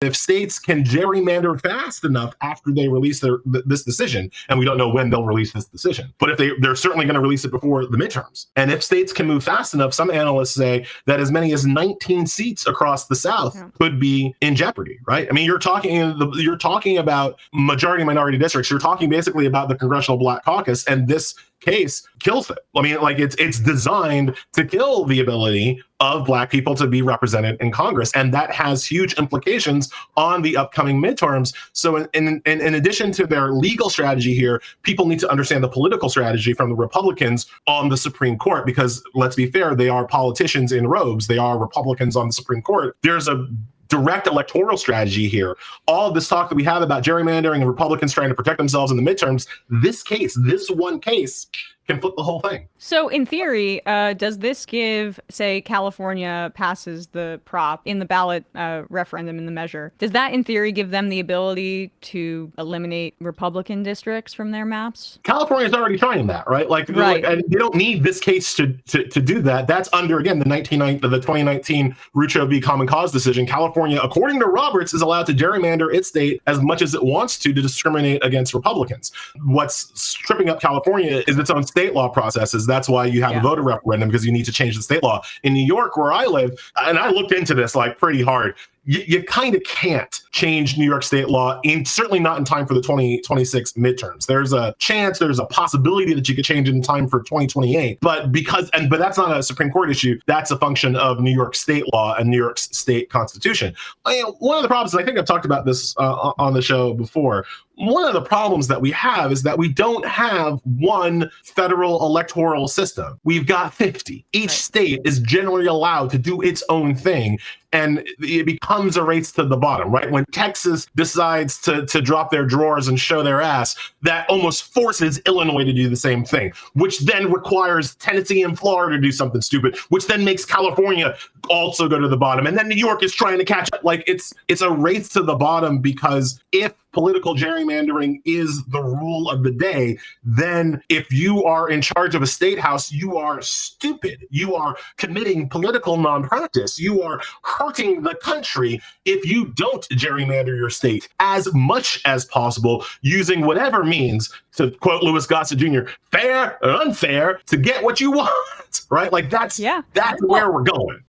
If states can gerrymander fast enough after they release this decision, and we don't know when they'll release this decision, but if they're certainly going to release it before the midterms. And if states can move fast enough, some analysts say that as many as 19 seats across the South could be in jeopardy, right? I mean, you're talking about majority minority districts. You're talking basically about the Congressional Black Caucus, and this case kills it. I mean, like it's designed to kill the ability of Black people to be represented in Congress, and that has huge implications on the upcoming midterms. So in addition to their legal strategy here, people need to understand the political strategy from the Republicans on the Supreme Court, because let's be fair, they are politicians in robes. They are Republicans on the Supreme Court. There's a direct electoral strategy here. All of this talk that we have about gerrymandering and Republicans trying to protect themselves in the midterms, this one case, can flip the whole thing. So in theory, does this give, say, California passes the prop in the ballot referendum in the measure, does that in theory give them the ability to eliminate Republican districts from their maps? California's already trying that, right? Like and they don't need this case to do that. That's under, again, the 2019 Rucho v. Common Cause decision. California, according to Roberts, is allowed to gerrymander its state as much as it wants to discriminate against Republicans. What's tripping up California is its own state law processes. That's why you have a voter referendum, because you need to change the state law. In New York, where I live, and I looked into this like pretty hard, you kind of can't change New York state law, certainly not in time for the 2026 midterms. There's a chance, there's a possibility that you could change it in time for 2028, but that's not a Supreme Court issue. That's a function of New York state law and New York's state constitution. One of the problems, and I think I've talked about this on the show before, one of the problems that we have is that we don't have one federal electoral system. We've got 50. Each state is generally allowed to do its own thing, and it becomes a race to the bottom, right? When Texas decides to drop their drawers and show their ass, that almost forces Illinois to do the same thing, which then requires Tennessee and Florida to do something stupid, which then makes California also go to the bottom. And then New York is trying to catch up. Like it's a race to the bottom, because if political gerrymandering is the rule of the day, then if you are in charge of a state house, you are stupid. You are committing political malpractice. You are hurting the country if you don't gerrymander your state as much as possible, using whatever means, to quote Louis Gossett Jr., fair or unfair, to get what you want, right? Like that's where we're going.